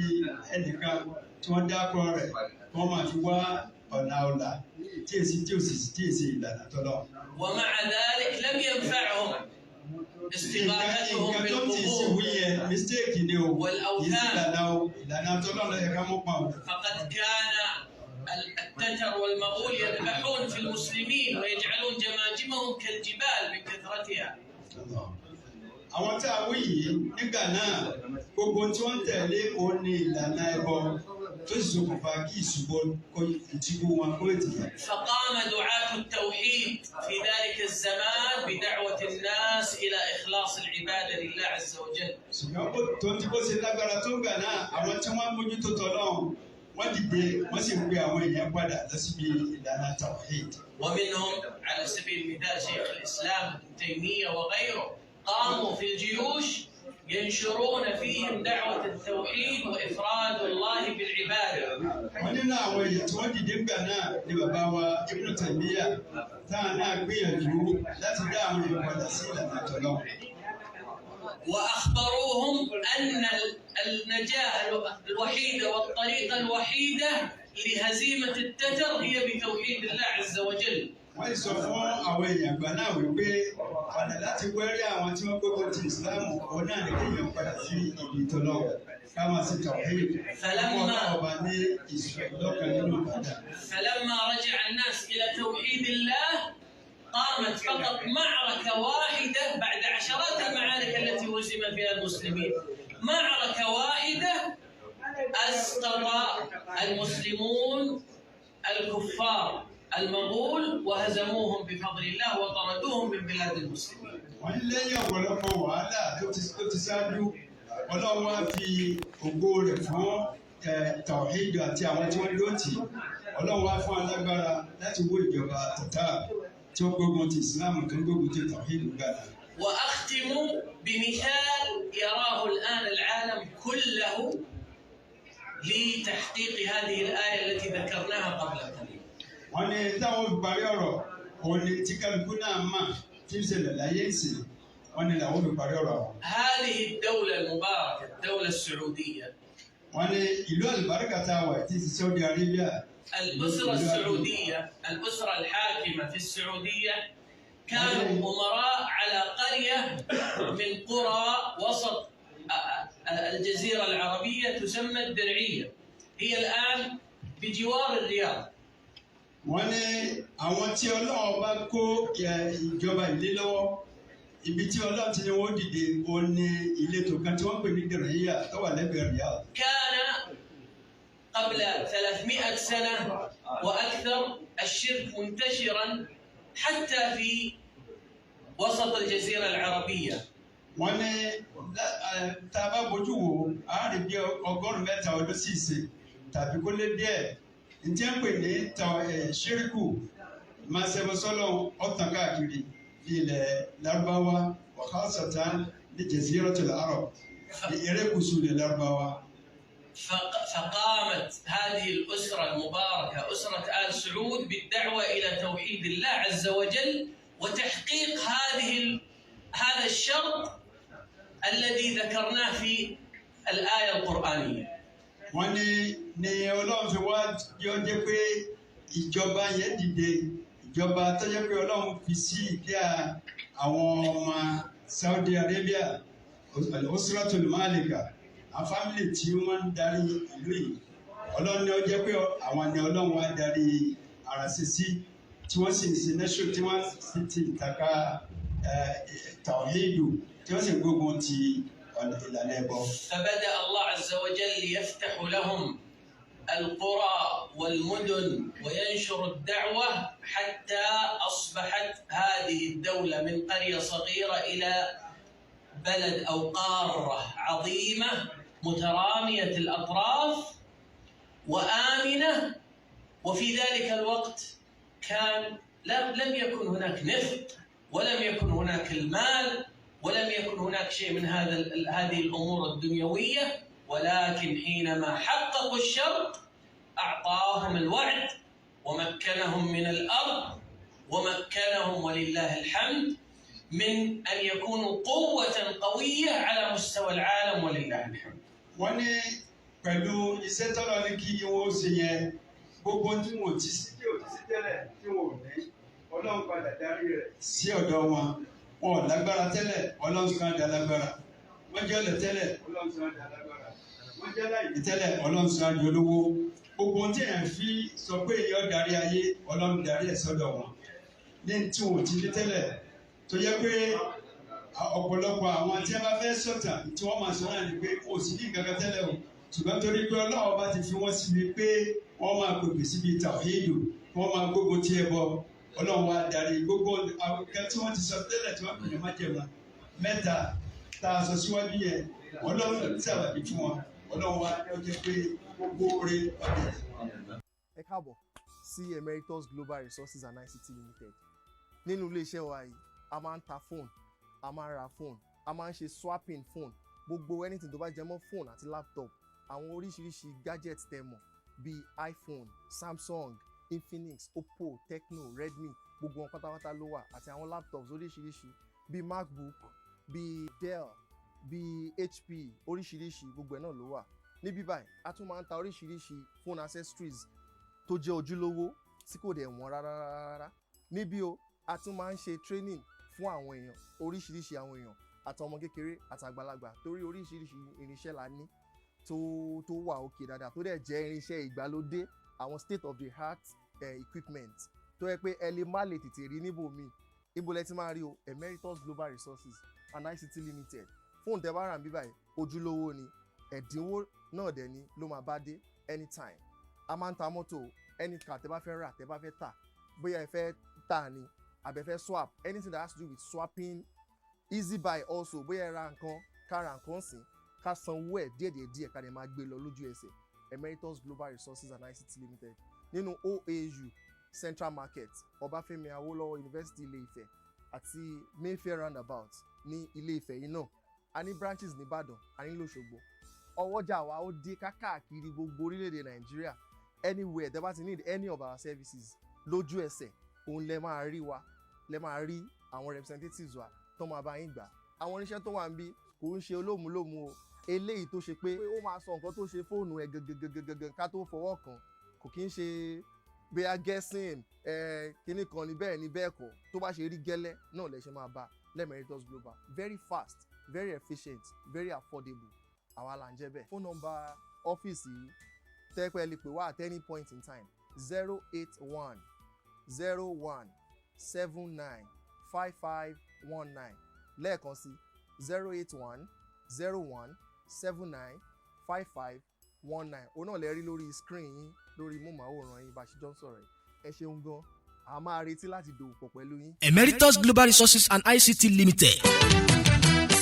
ẹnìkan tí wọ́n dákọ̀ rẹ̀ kí wọ́n máa fi wá ọ̀nà ọ̀la tí èsì ìlànà tọ́lọ̀. ومع ذلك لم ينفعهم استغاثتهم بالقبور والأوثان، فقد كان التتر والمغول يذبحون في المسلمين ويجعلون جماجمهم كالجبال من كثرتها. àwọn tí a wí yìí nígbà náà gbogbo tí wọ́n tẹ̀lé òun ní ìlànà ẹbọ tó sì ṣokùnfà kí ìtìbú wọn kó ètò yẹn. فقام دعاة التوحيد في ذلك الزمان بدعوة الناس إلى إخلاص العبادة لله عز وجل. ṣùgbọ́n tó ti bó ṣe lágbára tó gbà náà àwọn tí wọ́n mójútó tọ́lọ́run wọ́n dìde wọ́n sì ń gbé àwọn èèyàn padà lọ síbi ìlànà tawhid. ومنهم على سبيل المثال شيخ الإسلام ابن تيمية وغيره قاموا في الجيوش ينشرون فيهم دعوة التوحيد وإفراد الله بالعبادة. wọ́n nínú àwọn èèyàn tí wọ́n dìde gbà náà ni bàbá wa Ibn Taymiyyah táwọn náà gbìyànjú láti dá àwọn èèyàn padà sí ìlànà tọ́lọ́run. وأخبروهم أن النجاة الوحيدة والطريقة الوحيدة لهزيمة التتر هي بتوحيد الله عز وجل. wọ́n sọ fún àwọn èèyàn gbà náà wípé ọ̀nà láti wẹ́rí àwọn tí wọ́n gbógun ti ìsìláàmù òun náà ní kéèyàn padà sí ibi ìtọ́lọ́wọ̀ ká máa sí tawhid ọba ní ìṣẹ̀lọ́kan nínú ìbàdàn. فلما رجع الناس إلى توحيد الله قامت فقط معركة واحدة بعد عشرات المعارك التي هزم فيها المسلمين، معركة واحدة أسقط المسلمون الكفار المغول وهزموهم بفضل الله وطردوهم من بلاد المسلمين. wọ́n lẹ́yìn ọ̀pọ̀lọpọ̀ wàhálà tó ti ṣáájú Ọlọ́run wá fi ògo rẹ̀ fún tawhid àti àwọn tí wọ́n dúró tì Ọlọ́run wá fún alágbára láti wó ìjọba tọ̀tà tí ó gbógun ti Islam tó ń gbógun ti tawhid gbàdá. وأختم بمثال يراه الآن العالم كله لتحقيق هذه الآية التي ذكرناها قبل قليل. wọ́n ní táwọn olùparí ọ̀rọ̀ òun ni tí kálukú náà mà tí ń ṣẹlẹ̀ láyé ìsìn wọ́n ní làwọn olùparí ọ̀rọ̀ àwọn. هذه الدولة المباركة الدولة السعودية. wọ́n ní ìlú àlùbáríkà tá a wà tí ti Saudi Arabia. الأسرة السعودية الأسرة الحاكمة في السعودية كانوا أمراء على قرية من قرى وسط الجزيرة العربية تسمى الدرعية، هي الآن بجوار الرياض. wọ́n ní àwọn tí Ọlọ́run bá kó ìjọba ìlé lọ́wọ́ ibi tí Ọlọ́run ti ní wọ́n dìde ó ní ìletò kan tí wọ́n pè ní Diriyya tó wà lẹ́gbẹ̀ẹ́ Riyadh. كان قبل 300 سنة وأكثر الشرك منتشرا حتى في وسط الجزيرة العربية. wọ́n ní tá a bá bójú wo a rí bí 100 ọdún sí ìsìn tàbí kó lé díẹ̀. ǹjẹ́ pè ní ṣíríkù máa ṣẹbọ sọ́lọ̀ ọ̀tàn káàkiri ní ilẹ̀ Lárúbáwá وخاصة ní Jaziratul Arab ní erékùṣù ilẹ̀ Lárúbáwá. فقامت هذه الأسرة المباركة أسرة آل سعود بالدعوة إلى توحيد الله عز وجل وتحقيق هذا الشرط الذي ذكرناه في الآية القرآنية. wọ́n ní Ọlọ́run fi wá yọ jẹ́ pé ìjọba yẹn dìde ìjọba tó jẹ́ pé Ọlọ́run fi sí ìdí àwọn ọmọ Saudi Arabia Usratul Malika àwọn fámìlì tí wọ́n ń darí ìlú yìí Ọlọ́run ní ó jẹ́ pé àwọn ni Ọlọ́run wá darí ara sísí tí wọ́n sì ń sin nẹ́ṣọ́ tí wọ́n sì ti ìtaka tawhidu tí wọ́n sì gbógun ti فبدأ الله عز وجل يفتح لهم القرى والمدن وينشر الدعوة حتى أصبحت هذه الدولة من قرية صغيرة إلى بلد أو قارة عظيمة مترامية الأطراف وآمنة. وفي ذلك الوقت لم يكن هناك نفط ولم يكن هناك المال ولم يكن هناك شيء من هذه الأمور الدنيوية، ولكن حينما حققوا الشرط أعطاهم الوعد ومكنهم من الأرض ومكنهم ولله الحمد من أن يكونوا قوة قوية على مستوى العالم ولله الحمد. wọ́n ní pẹ̀lú iṣẹ́ tọ́lọ́ ní kí wọ́n ṣe yẹn gbogbo tí wọ́n ti sí tẹ́lẹ̀ tí wọ́n ò ní Ọlọ́run padà darí rẹ̀ sí ọ̀dọ̀ wọn. Wọn ò lágbára tẹ́lẹ̀ Ọlọ́run kan dá lágbára. Wọ́n jẹ́ ọ̀lẹ tẹ́lẹ̀ Ọlọ́run kan dá lágbára. Wọ́n jẹ́ láìní tẹ́lẹ̀ Ọlọ́run kan dá olówó. Gbogbo tí èèyàn fi sọ pé èèyàn darí ayé Ọlọ́run darí ẹ̀ sọ́dọ̀ wọn. Ní tí wọ́n ti ní tẹ́lẹ̀ tó yẹ pé ọ̀pọ̀lọpọ̀ àwọn tí a bá fẹ́ sọ̀tàn tí wọ́n máa sọ náà ni pé kò sí ní nǹkan kan tẹ́lẹ̀ o ṣùgbọ́n torí pé Ọlọ́run bá ti fi wọ́n síbi pé wọ́n máa pèpè síbi tàwíìdù wọ́n máa gbógun tí ẹ bọ Ọlọ́run wa darí gbogbo àwọn kan tí wọ́n ti sọ tẹ́lẹ̀ tí wọ́n pè ní májẹ̀mú mẹ́ta tá a sọ síwájú yẹn Ọlọ́run sábàbí fún wọn Ọlọ́run wa ó jẹ́ pé gbogbo oore ọ̀dẹ̀. Ẹ káàbọ̀ sí Emeritus Global Resources and ICT Limited. Nínú iléeṣẹ́ wa yìí a máa ń ta fóònù, a máa ń ra fóònù, a máa ń ṣe swapping fóònù, gbogbo anything tó bá jẹ mọ́ fóònù àti laptop, àwọn oríṣiríṣi gadgets tẹ́ mọ̀ bíi iPhone, Samsung, Infinix, Oppo, Tecno, Redmi, gbogbo wọn pátápátá ló wà àti àwọn laptops oríṣiríṣi bíi MacBook, bíi Dell, bíi HP, oríṣiríṣi gbogbo ẹ̀ náà ló wà. Níbí báyìí a tún máa ń ta oríṣiríṣi phone accessories tó jẹ́ ojúlówó tí kò dẹ̀ wọ́n rárá. Níbí o a tún máa ń ṣe training fún àwọn èèyàn oríṣiríṣi àwọn èèyàn àti ọmọ kékeré àti àgbàlagbà torí oríṣiríṣi irinṣẹ́ la ní tó wà òkè dáadáa tó dẹ̀ jẹ́ irinṣẹ́ ìgbàlódé àwọn state of the art equipment tó yẹ pé ẹ lè má lè tètè rí níbòmíì. Ibo lẹ ti máa rí o Emeritus Global Resources and ICT Limited. Fóònù tẹ́ bá rà ń bí báyìí ojúlówó ni ẹ̀dínwó náà dẹ̀ ni ló máa bá dé anytime. A máa ń ta mọ́tò any car tẹ́ bá fẹ́ rà tẹ́ bá fẹ́ tà bóyá ẹ fẹ́ tà ni àbẹ̀fẹ́ swap anything that has to do with swapping easy buy also bóyá ẹ ra nǹkan ká ra nǹkan sìn ká sanwó ẹ̀ díẹ̀ ká lè máa gbé lọ lójú ẹsẹ̀. Emeritus Global Resources and ICT Limited nínú OAU Central Market Ọbáfẹ́mi Awólọ́wọ̀ University Ilé-Ifẹ̀ àti Mayfair roundabout ní Ilé-Ifẹ̀ yìí náà a ní branches ní Ìbàdàn a ní l'Óṣogbo. Ọwọ́jà wa ó dé káàkiri gbogbo orílẹ̀-èdè Nàìjíríà anywhere tẹ́ bá ti need any of our services lójú ẹsẹ̀ òun lẹ máa rí wa lẹ máa rí àwọn representatives wa tó máa bá yín gbà. Àwọn oníṣẹ́ tó wà ń bí kò ń ṣe olómùlómù o eléyìí tó ṣe pé ó máa sọ nǹkan tó ṣe fóònù ẹ gẹ́gẹ́gẹ́gẹ́ ká tó fọwọ́ kàn kò kí ń ṣe bóyá guessing kíní kan ní bẹ́ẹ̀ ní bẹ́ẹ̀ kọ́ tó bá ṣe rí gẹ́lẹ́ náà lẹ ṣe máa bá Emeritus Global very fast very efficient very affordable àwa là ń jẹ́ bẹ́ẹ̀. Phone number ọ́fíìsì yìí tẹ́pẹ́ lè pè wá at any point in time 081 01 79 5519 lẹ́ẹ̀kan sí 081 01 79 5519 òun náà lè rí lórí screen yín lórí móhùnmáwòrán yín bá ṣe jọ ń sọ̀rọ̀ ẹ ṣeun gan a máa retí láti dòwò pọ̀ pẹ̀lú yín. Emeritus Global Resources and ICT Limited.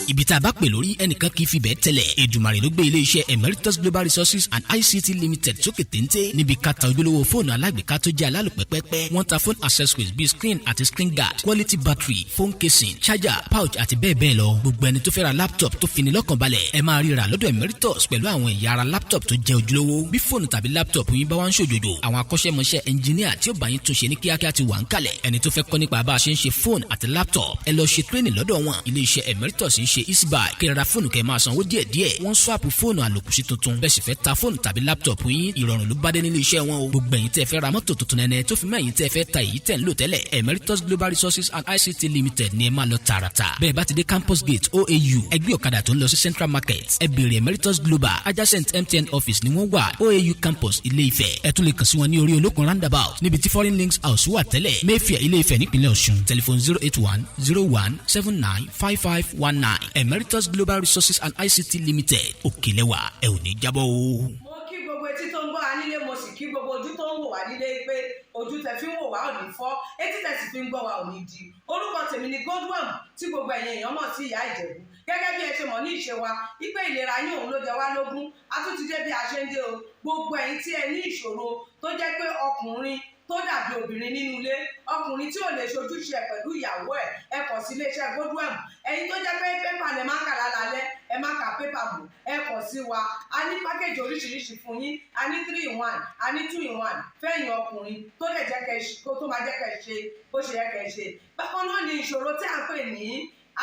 Ibi tá a bá pè lórí ẹnìkan kì í fi bẹ́ẹ̀ tẹ́lẹ̀ Èdùmàrè ló gbé iléeṣẹ́ Emeritus Global Resources and ICT Limited sókè téńté níbi ká ta ojúlówó fóònù alágbèéká tó jẹ́ alálòpẹ́pẹ́pẹ́ wọ́n ta phone accessories bíi screen àti screen guard quality battery phone casing charger pouch àti bẹ́ẹ̀ bẹ́ẹ̀ lọ gbogbo ẹni tó fẹ́ ra laptop tó fini lọ́kàn balẹ̀ ẹ máa ríra lọ́dọ̀ Emeritus pẹ̀lú àwọn ẹ̀yà ara laptop tó jẹ́ ojúlówó bí fóònù tàbí laptop yín bá wá ń ṣòjòjò àwọn akọ́ṣẹ́mọṣẹ́ engineer tí ó bá yín túnṣe ní kíákíá ti wà ń kalẹ̀ ẹni tó fẹ́ kọ́ nípa bá a ṣe ń ṣe fóònù àti laptop ẹ lọ ṣe training lọ́dọ̀ wọn iléeṣẹ́ Emeritus ń ṣe easybuy kẹ́ra fóònù kẹ́ máa sanwó díẹ̀díẹ̀ wọ́n swap fóònù àlòkù sí tuntun bẹ́ẹ̀ sì fẹ́ ta fóònù tàbí laptop yín ìrọ̀rùn ló bá dé nílé iṣẹ́ wọn o gbogbo ẹ̀yin tẹ́ fẹ́ ra mọ́tò tuntun nẹ́nẹ́ tó fi mọ́ ẹ̀yin tẹ́ fẹ́ ta èyí tẹ́ ń lò tẹ́lẹ̀ Emeritus Global Resources and ICT Limited ni ẹ máa lọ tààràtà bẹ́ẹ̀ bá ti dé Campus Gate OAU ẹgbẹ́ ọ̀kadà tó ń lọ sí Central Market ẹ béèrè Emeritus Global adjacent MTN office ni wọ́n wà OAU Campus Ilé-Ifẹ̀ ẹ tún lè kàn sí wọn ní orí olókun roundabout níbi tí Foreign Links House wà tẹ́lẹ̀ Mayfair Ilé-Ifẹ̀ nípínlẹ̀ Ọ̀ṣun telephone 081 01 79 5519 Emeritus Global Resources and ICT Limited òkèlèwà ẹ ò ní jábọ́ o. Mo kí gbogbo etí tó ń gbọ́ wa nílé mo sì kí gbogbo ojú tó ń wò wá nílé pé ojú tẹ fi ń wò wá ò ní fọ́ etí tẹ sì fi ń gbọ́ wa ò ní di. Orúkọ tèmi ni Godwin tí gbogbo ẹ̀yin èèyàn mọ̀ sí ìyá Ìjẹ̀bú gẹ́gẹ́ bí ẹ ṣe mọ̀ ní ìṣe wa wípé ìlera yín òun ló jẹ wá lógún a tún ti dé bí a ṣe ń dé o gbogbo ẹ̀yin tí ẹ ní ìṣòro tó jẹ́ pé ọkùnrin tó dàbí obìnrin nínú ilé, ọkùnrin tí ò lè ṣojúṣe ẹ̀ pẹ̀lú ìyàwó ẹ̀, ẹ kàn sí iléeṣẹ́ Godwem. ẹ̀yin tó jẹ́ pé pépà lẹ máa kà lálálẹ́, ẹ má ka pépà mọ́, ẹ kàn sí wa. A ní pákéjì oríṣiríṣi fún yín, a ní 3-in-1, a ní 2-in-1 fẹ́yìn ọkùnrin tó lè jẹ́ tó máa jẹ́ kẹ́ ṣe bó ṣe yẹ kẹ́ ṣe. Bákan náà ni ìṣòro tí à ń pè ní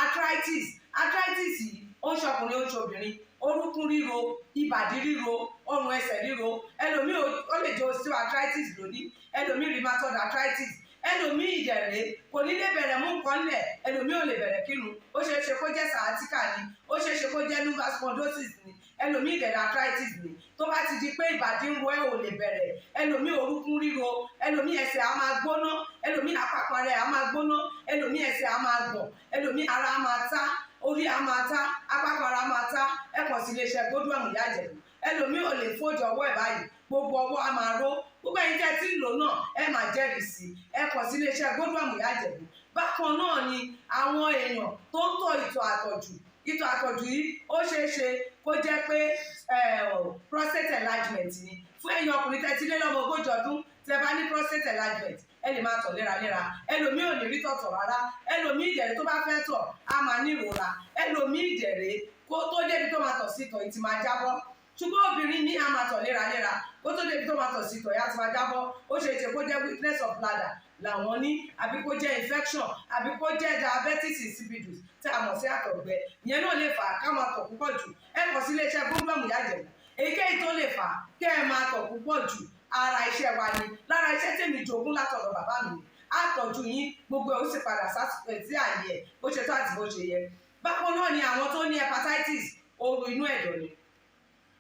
arthritis yìí ó ń ṣọkùnrin ó ń ṣobìnrin, orúnkún ríro, ìbàdí ríro, ọrùn ẹsẹ̀ ríro, ẹlòmíì ó lè jẹ́ osteoarthritis lónìí, ẹlòmíì rheumatoid arthritis, ẹlòmíì ìdẹ̀rẹ̀ kò ní lè bẹ̀rẹ̀ mú nǹkan lẹ̀, ẹlòmíì ò lè bẹ̀rẹ̀ kírun, ó ṣeé ṣe kó jẹ́ sciatica ni, ó ṣeé ṣe kó jẹ́ lumbar spondylosis ni, ẹlòmíì ìdẹ̀rẹ̀ arthritis ni. Tó bá ti di pé ìbàdí ń ro ẹ̀ ò lè bẹ̀rẹ̀, ẹlòmíì orúnkún ríro, ẹlòmíì ẹsẹ̀ á máa gbóná, ẹlòmíì àpapọ̀ rẹ̀ á máa gbóná, ẹlòmíì ẹsẹ̀ á máa gbọ̀n, ẹlòmíì ara á máa tá, orí á máa tá, àpapọ̀ ara á máa tá. Ẹ kàn sí iléeṣẹ́ Godwem Ìyá Ìjẹ̀bú. ẹlòmíì ò lè fojú ọwọ́ ẹ̀ báyìí, gbogbo ọwọ́ á máa ró. Gbogbo ẹ̀yin tẹ́ tí ń lò náà ẹ máa jẹ́rìí sí. Ẹ kàn sí iléeṣẹ́ Godwem Ìyá Ìjẹ̀bú. Bákan náà ni àwọn èèyàn tó ń tọ̀ ìtọ̀ àtọ̀jù yìí ó ṣeé ṣe kó jẹ́ pé prostate enlargement ni. Fún ẹ̀yin ọkùnrin tẹ́ ti lé lọ́mọ 40 ọdún tẹ́ bá ní prostate enlargement, ẹ lè máa tọ̀ léraléra. Ẹlòmíì ò ní rí tọ̀tọ̀ rárá, ẹlòmíì ìdẹ̀rẹ̀ tó bá fẹ́ tọ̀ á máa ní ìrora, ẹlòmíì ìdẹ̀rẹ̀ kó tó débi tó máa tọ̀ sí ìtọ̀ yìí ti máa jábọ́. Ṣùgbọ́n obìnrin ní a máa tọ̀ léraléra, kó tó débi tó máa tọ̀ sí ìtọ̀ yìí á ti máa jábọ́. Ó ṣe é ṣe kó jẹ́ weakness of bladder làwọn ní, àbí kó jẹ́ infection, àbí kó jẹ́ diabetes insipidus tí a mọ̀ sí àtọ̀gbẹ. Ìyẹn náà lè fà á ká máa tọ̀ púpọ̀ jù. Ẹ kàn sí iléeṣẹ́ Godwem Ìyá Ìjẹ̀bú. Èyíkéyìí tó lè fà á kẹ́ ẹ máa tọ̀ púpọ̀ jù, ara iṣẹ́ wa ni. Lára iṣẹ́ tèmi jogún látọ̀dọ̀ bàbá mi, àtọ̀jú yín gbogbo ẹ̀ ó sì padà sí àyè ẹ̀ bó ṣe tó àti bó ṣe yẹ. Bákan náà ni àwọn tó ní hepatitis, ooru inú ẹ̀dọ̀ ni.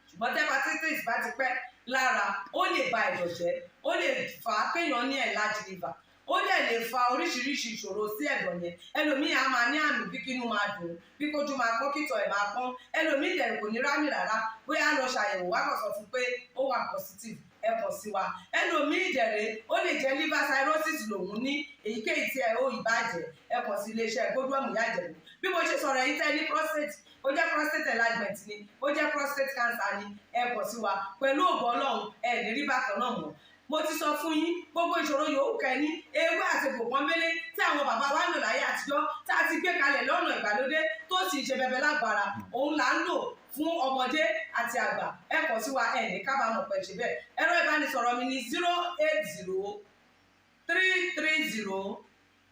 Ṣùgbọ́n tí hepatitis bá ti pẹ́ lára, ó lè ba ẹ̀dọ̀ jẹ́, ó lè fà á kéèyàn ní enlarged liver, ó dẹ̀ lè fa oríṣiríṣi ìṣòro sí ẹ̀dọ̀ yẹn. Ẹlòmíì á máa ní àmì bí kínú máa dùn, bí kójú máa pọ́n, kítọ̀ ẹ̀ máa pọ́n. Ẹlòmíì dẹ̀ kò ní rámì rárá, bóyá lọ ṣàyẹ̀wò wá kàn sọ fún pé ó wà positive, ẹ kàn sí wa. Ẹlòmíì dẹ̀rẹ̀ ó lè jẹ́ liver cirrhosis lòun ní, èyíkéyìí tí ẹ ó ìbàjẹ́, ẹ kàn sí iléeṣẹ́ Godwem Ìyá Ìjẹ̀bú. Bí mo ṣe sọ̀rọ̀ yìí tẹ́ ní prostate, ó jẹ́ prostate enlargement ni, ó jẹ́ prostate cancer ni, ẹ kàn sí wa. Pẹ̀lú ògo Ọlọ́run ẹ lè rí bákan náà mọ́. Mo ti sọ fún yín gbogbo ìṣòro yòówù kẹ́ ní, ewé àti egbò pọ́nbélé tí àwọn bàbá wa ń lò láyé àtijọ́ tá a ti gbé kalẹ̀ lọ́nà ìgbàlódé tó sì ṣe bẹbẹ lágbára, òun là ń lò fún ọmọdé àti àgbà. Ẹ kàn sí wa, ẹ ní kábàámọ̀ pẹ̀ ṣe bẹ́ẹ̀. Ẹ̀rọ ìbánisọ̀rọ̀ mi ni 080 330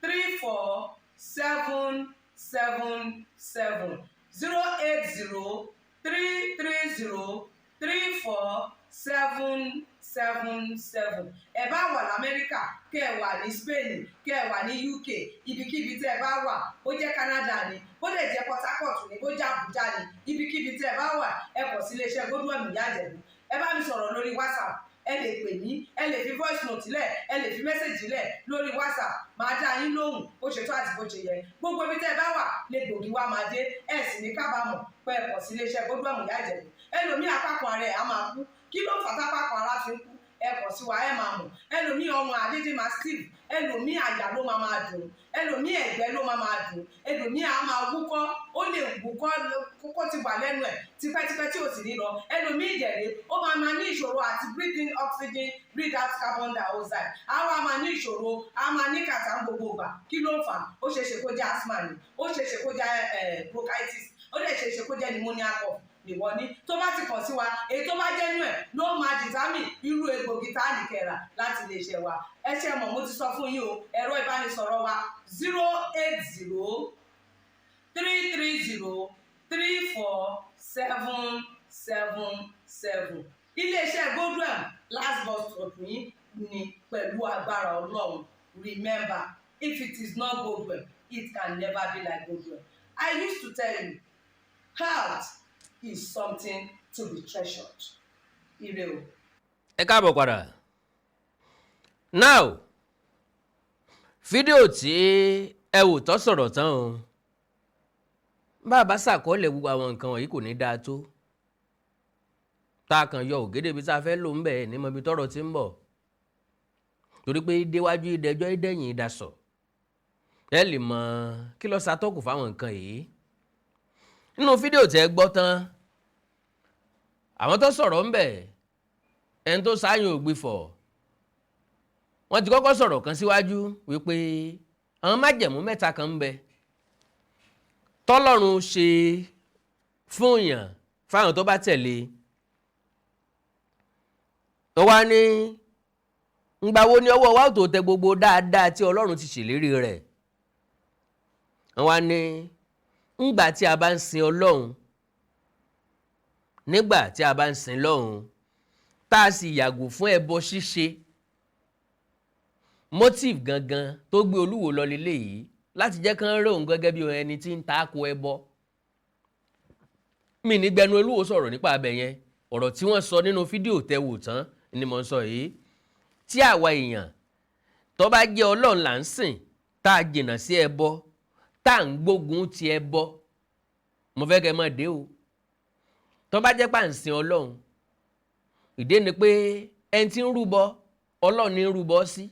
34777 080 330 34777. Ẹ bá wà l'Amẹ́ríkà, kẹ́ ẹ wà ní Spain, kẹ́ ẹ wà ní UK, ibikíbi tẹ́ ẹ bá wà, ó jẹ́ Canada ni, ó lè jẹ́ Port Harcourt ni, ó jẹ́ Abuja ni, ibikíbi tẹ́ ẹ bá wà, ẹ kàn sí iléeṣẹ́ Godwem Ìyá Ìjẹ̀bú. Ẹ bá mi sọ̀rọ̀ lórí WhatsApp, ẹ lè pè mí, ẹ lè fi voice note lẹ̀, ẹ lè fi message lẹ̀ lórí WhatsApp, máa dá yín lóhùn bó ṣe tó àti bó ṣe yẹ. Gbogbo ibi tẹ́ ẹ bá wà lè gbòógì wá máa dé, ẹ sì ní kábàámọ̀ pé ẹ kàn sí iléeṣẹ́ Godwem Ìyá Ìjẹ̀bú. Ẹlòmíì apákan ara ẹ̀ á máa kú, kí ló fà tápákan ara fi ń kú? Ẹ kàn sí wa, ẹ máa mọ̀. Ẹlòmíì ọrùn àdédé máa steve, ẹlòmíì àyà ló máa dùn, ẹlòmíì ẹ̀gbẹ́ ló máa dùn, ẹlòmíì á máa wúkọ́, ó lè wúkọ́ kókó ti wà lẹ́nu ẹ̀ tipẹ́tipẹ́ tí ò sì ní lọ. Ẹlòmíì ìdẹ̀rẹ̀ ó máa ní ìṣòro àti breathe in oxygen, breathe out carbon dioxide. Àwa máa ní ìṣòro, a máa ní kàtà gbogbo ìgbà. Kí ló fà á? Ó ṣeéṣe kó jẹ́ asthma ni, ó ṣeéṣe kó jẹ́ bronchitis, ó dẹ̀ ṣeéṣe kó jẹ́ pneumonia cough ìwọ ní. Tó bá ti kàn sí wa, èyí tó bá jẹ́ nú ẹ̀ ló máa determine irú egbògi tá a lè kẹ́ra láti lè ṣe wa. Ẹ ṣe mọ̀, mo ti sọ fún yín o, ẹ̀rọ ìbánisọ̀rọ̀ wa 080 330 34777. Iléeṣẹ́ Godwem last bus stop yín ni pẹ̀lú agbára Ọlọ́run. Remember, if it is not Godwem, it can never be like Godwem. I used to tell you, health is something to be treasured. Ire o. Ẹ káàbọ̀ padà. Now, fídíò tí ẹ wò tó sọ̀rọ̀ tán o. Bàbá ṣàkọọ́lẹ̀ gbogbo àwọn nǹkan wọ̀nyí kò ní dáa tó. Tá a kàn yọ ògèdè bí tá a fẹ́ lò ń bẹ̀ ní mọ ibi tọ́rọ̀ tí ń bọ̀. Torí pé déwájú ìdẹjọ́ ìdẹ̀yìn ìdásọ̀. Ẹ lè mọ kí ló ṣàtọ́kù fáwọn nǹkan yìí. Nínú fídíò tí ẹ gbọ́ tán, àwọn tó sọ̀rọ̀ ń bẹ̀ ẹni tó sáyìn ògbìfọ̀ wọ́n ti kọ́kọ́ sọ̀rọ̀ kan síwájú wípé àwọn májẹ̀mú mẹ́ta kan ń bẹ tọ́lọ́run ṣe fún èèyàn fáwọn tó bá tẹ̀lé. ó wá ní ńgbà wo ni ọwọ́ wa ò tó tẹ gbogbo dáadáa tí Ọlọ́run ti ṣèlérí rẹ̀. ó wá ní ńgbà tí a bá ń sin Ọlọ́run, nígbà tí a bá ń sin Ọlọ́run tá a sì yàgò fún ẹbọ ṣíṣe. Motive gangan tó gbé Olúwo lọ leléyìí láti jẹ́ kán rí òun gẹ́gẹ́ bí ẹni tí ń tako ẹbọ. Mi ní gbẹnu Olúwo sọ̀rọ̀ nípa abẹ yẹn, ọ̀rọ̀ tí wọ́n sọ nínú fídíò tẹ́wò tán ni mo ń sọ yìí. Tí àwa èèyàn tó bá jẹ́ Ọlọ́run là ń sìn tá a jìnnà sí ẹbọ tá à ń gbógun ti ẹbọ, mo fẹ́ kẹ́ mọ̀ dé o. Tó bá jẹ́ pà ń sin Ọlọ́run, ìdí ni pé ẹni tí ń rúbọ Ọlọ́run ní ń rúbọ sí.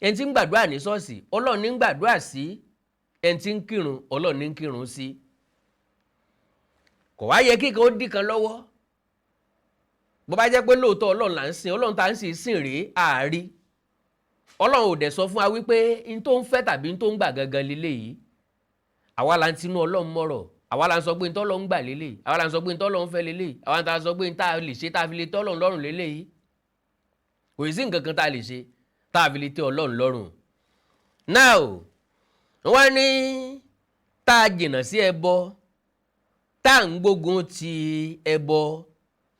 Ẹni tí ń gbàdúrà ní ṣọ́ọ̀ṣì Ọlọ́run ní ń gbàdúrà sí. Ẹni tí ń kírun Ọlọ́run ní ń kírun sí. Kò wá yẹ kíkan ó dì kan lọ́wọ́. Bó bá jẹ́ pé lóòótọ́ Ọlọ́run là ń sìn, Ọlọ́run tá ń sìn rèé àárí. Ọlọ́run ò dẹ̀ sọ fún wa wípé n tó ń fẹ́ tàbí n tó ń gbà gangan leléyìí. Àwa la ń tinú Ọlọ́run mọ̀rọ̀. Àwa la ń sọ pé n tọ́lọ́run gbà leléyìí. Àwa la ń sọ pé n tọ́lọ́run fẹ́ leléyìí. Àwa la ń sọ pé n tá a lè ṣe tá a fi lè tọ́lọ́run lọ́rùn leléyìí. Kò sí nǹkan kan tá a lè ṣe tá a fi lè tẹ́ Ọlọ́run lọ́rùn. Now wọ́n ní tá a jìnnà sí ẹbọ, tá à ń gbógun ti ẹbọ,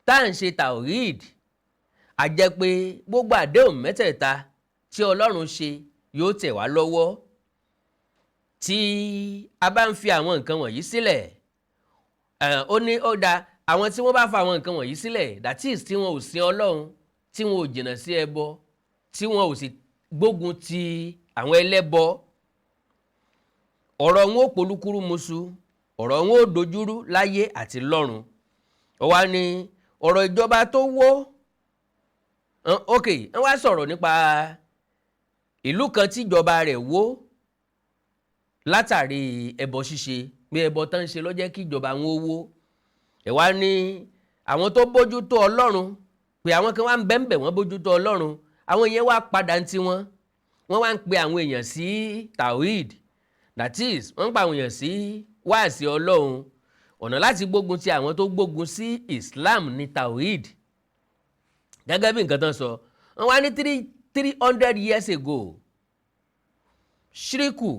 tá à ń ṣe tawhid, a jẹ́ pé gbogbo àdéhùn mẹ́tẹ̀ẹ̀ta tí Ọlọ́run ṣe yóò tẹ̀ wá lọ́wọ́. Tí a bá ń fi àwọn nǹkan wọ̀nyí sílẹ̀, ó ní ó da àwọn tí wọ́n bá fa àwọn nǹkan wọ̀nyí sílẹ̀, that is tí wọn ò sin Ọlọ́run, tí wọn ò jìnnà sí ẹbọ, tí wọn ò sì gbógun ti àwọn ẹlẹ́bọ, ọ̀rọ̀ wọn ò polúkúrú musu, ọ̀rọ̀ wọn ò dojúrú láyé àti lọ́run. Ó wá ní ọ̀rọ̀ ìjọba tó wó. Wọ́n wá sọ̀rọ̀ nípa ìlú kan tí ìjọba rẹ̀ wó látàrí ẹbọ ṣíṣe, pé ẹbọ tán ń ṣe ló jẹ́ kí ìjọba wọn ó wó. Ẹ wá ní àwọn tó bójú tó Ọlọ́run, pé àwọn kan wá ń bẹ́ńbẹ̀ wọ́n bójú tó Ọlọ́run, àwọn yẹn wá padà ń tiwọn, wọ́n wá ń pe àwọn èèyàn sí tawhid, that is wọ́n ń pa àwọn èèyàn sí wáàsí Ọlọ́run. Ọ̀nà láti gbógun ti àwọn tó gbógun sí Islam ní tawhid. Gẹ́gẹ́ bí nǹkan tán sọ, wọ́n wá ní 300 years ago ṣíríkù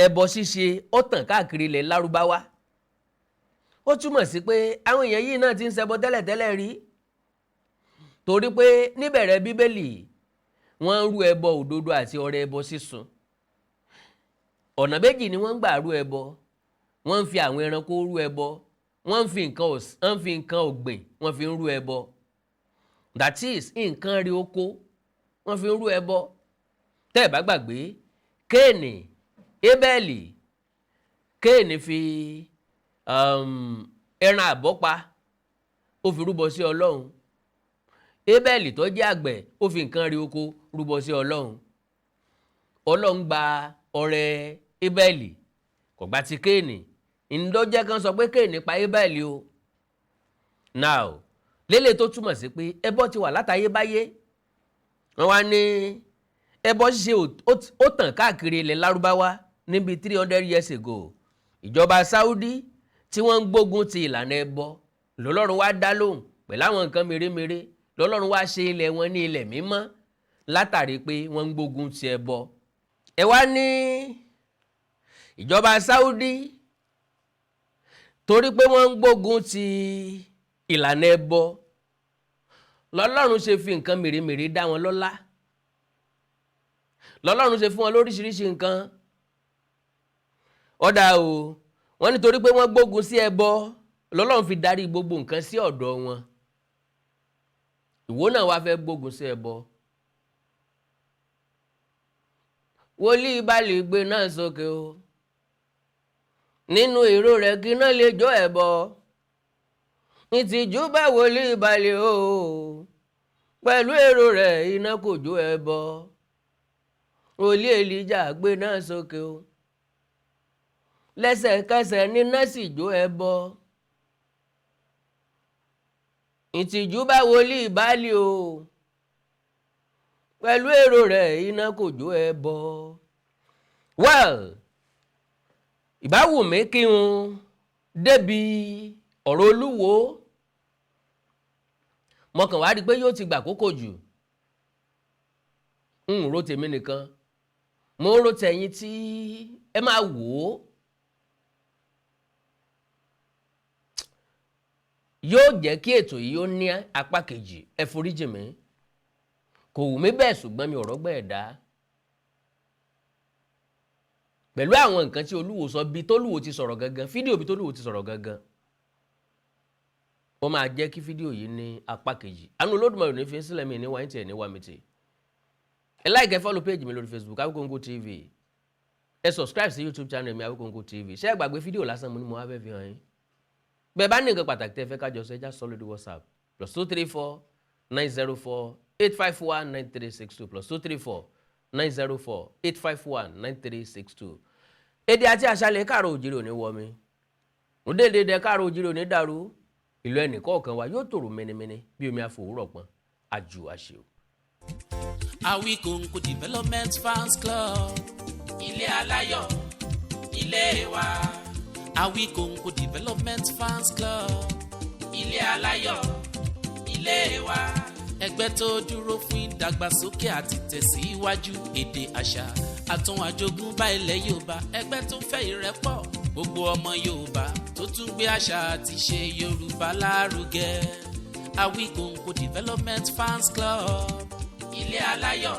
ẹbọ ṣíṣe ó tàn káàkiri ilẹ̀ Lárúbáwá. Ó túmọ̀ sí pé àwọn èèyàn yìí náà ti ń ṣẹbọ tẹ́lẹ̀tẹ́lẹ̀ rí, torí pé níbẹ̀rẹ̀ Bíbélì wọ́n ń rú ẹbọ òdodo àti ọrẹ ẹbọ sísun. Ọ̀nà méjì ni wọ́n ń gbà rú ẹbọ. Wọ́n ń fi àwọn ẹranko rú ẹbọ, wọ́n ń fi nǹkan ọ̀gbìn wọ́n fi ń rú ẹbọ, that is nǹkan rí oko wọ́n fi ń rú ẹbọ. Tẹ́ ẹ̀ bá gbàgbé, Kéènì, Ébẹ́lì, Kéènì fi ẹran àbọ́pa ó fi rúbọ sí Ọlọ́run. Ébẹ́lì tó jẹ́ àgbẹ̀ ó fi nǹkan rí oko rúbọ sí Ọlọ́run. Ọlọ́run gba ọrẹ Ébẹ́lì, kò gba ti Kéènì. Ìdọ́jẹ́ kan sọ pé Kéènì pa Ébẹ́lì o. Now lélẹ̀ tó túmọ̀ sí pé ẹbọ ti wà látayébáyé. Wọ́n wá ní ẹbọ ṣíṣe ó tàn káàkiri ilẹ̀ Lárúbáwá níbi 300 years ago. Ìjọba Saudi tí wọ́n ń gbógun ti ìlànà ẹbọ lọ́lọ́run wá dá lóhùn pẹ̀lú àwọn nǹkan mèremère, lọ́lọ́run wá ṣe ilẹ̀ wọn ní ilẹ̀ mímọ́ látàrí pé wọ́n ń gbógun ti ẹbọ. Ẹ wá ní ìjọba Saudi torí pé wọ́n ń gbógun ti ìlànà ẹbọ lọ́lọ́run ṣe fi nǹkan mèremère dá wọn lọ́lá. Lọ́lọ́run ṣe fún wọn lóríṣiríṣi nǹkan. Ọ̀dà o, wọ́n nítorí pé wọ́n gbógun sí ẹbọ lọ́lọ́run fi darí gbogbo nǹkan sí ọ̀dọ̀ wọn. Ìwọ náà wá fẹ́ gbógun sí ẹbọ. Wòlíì bá lè gbé náà sókè o, nínú èrò rẹ̀ kí náà lè jó ẹbọ. Ìtìjú bá wòlíì balẹ̀ o, pẹ̀lú èrò rẹ̀ iná kò jó ẹbọ. Wòlíì Èlíjà gbé náà sókè o, lẹ́sẹ̀kẹsẹ̀ níná sì jó ẹbọ. ìtìjú bá wòlíì Báálì o pẹ̀lú èrò rẹ̀ iná kò jó ẹbọ. well ìbáwù mí kí n débi ọ̀rọ̀ Olúwo mọ̀kàn wá rí pé yóò ti gbà kókò jù ń ro tèmi nìkan mo ń ro tẹ̀yìn tí ẹ máa wò ó. yóò jẹ́ kí ètò yìí ó ní apá kejì ẹ foríjì mi kò wù mí bẹ́ẹ̀ ṣùgbọ́n mi ò rọ́gbọ́ ẹ̀dá pẹ̀lú àwọn nǹkan tí Olúwo sọ bí tólúwo ti sọ̀rọ̀ gangan fídíò bí tólúwo ti sọ̀rọ̀ gangan ó máa jẹ́ kí fídíò yìí ní apá kejì àánú Olódùmarè ní fi sílẹ̀ mi ní wáyé tí ẹ̀ ní wá mi tì ẹ like ẹ follow page mi lórí Facebook Awikonko TV ẹ subscribe sí YouTube channel mi Awikonko TV ṣé ẹ gbàgbé fídíò lásán mo ní mo wá fẹ́ fi hàn yín bẹ́ẹ̀ bá ní nǹkan pàtàkì tẹ́ fẹ́ kájọ sọ ẹjá sọ lórí WhatsApp +234 904 851 9362 +234 904 851 9362. èdè àti àṣàlẹ̀ káàrọ̀ òjìrì òní wọ mi òdèdè káàrọ̀ òjìrì òní dàrú ìlú ẹnì kọ̀ọ̀kan wa yóò tòrò mẹ́nẹ́mẹ́nẹ́ bí omi àfòwúrọ̀ pọn àjù àṣẹ o. Awikonko Development Fans Club ilé aláyọ̀ ilé wa. Awikonko Development Fans Club ilé aláyọ̀ ilé wa. ẹgbẹ́ tó dúró fún ìdàgbàsókè àti tẹ̀síwájú èdè àṣà àtún àjogúnbá ilẹ̀ Yorùbá. ẹgbẹ́ tó fẹ́ ìrẹ́pọ̀ gbogbo ọmọ Yorùbá tó tún gbé àṣà àti ṣe Yorùbá lárugẹ. Awikonko Development Fans Club ilé aláyọ̀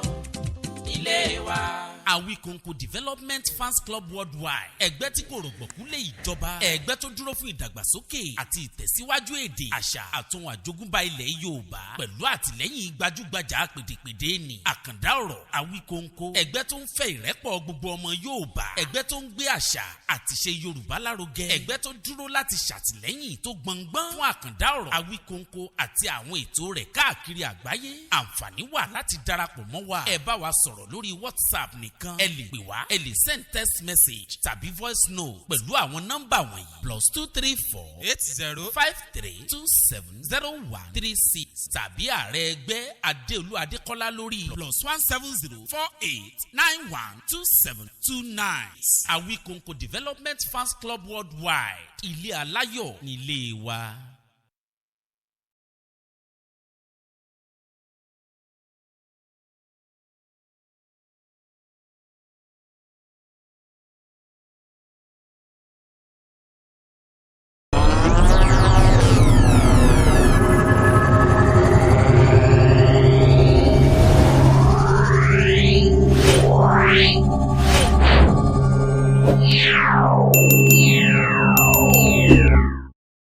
ilé wa. Awikonko Development Fans Club Worldwide ẹgbẹ́ tí kò rọ̀gbọ̀kú lé ìjọba ẹgbẹ́ tó dúró fún ìdàgbàsókè àti ìtẹ̀síwájú èdè àṣà àtún àjogúnbá ilẹ̀ Yorùbá pẹ̀lú àtìlẹ́yìn gbajúgbajà pèdèpèdè ní àkàndá ọ̀rọ̀ Awikonko ẹgbẹ́ tó ń fẹ́ ìrẹ́pọ̀ gbogbo ọmọ Yorùbá ẹgbẹ́ tó ń gbé àṣà àti ṣe Yorùbá lárugẹ ẹgbẹ́ tó dúró láti ṣàtìlẹ́yìn tó gbọngbọ́n fún àkàndá ọ̀rọ̀ Awikonko àti àwọn ètò rẹ̀ káàkiri àgbáyé. àǹfààní wà láti darapọ̀ mọ́ wa ẹ bá wa sọ̀rọ̀ lórí WhatsApp nìkan ẹ lè pè wá ẹ lè send text message tàbí voice note pẹ̀lú àwọn nọ́mbà wọ̀nyí +234 8053270136 tàbí ààrẹ ẹgbẹ́ Adéolú Adékọ́lá lórí +17048912729. Awikonko Development Fans Club Worldwide ilé aláyọ̀ nílé wa.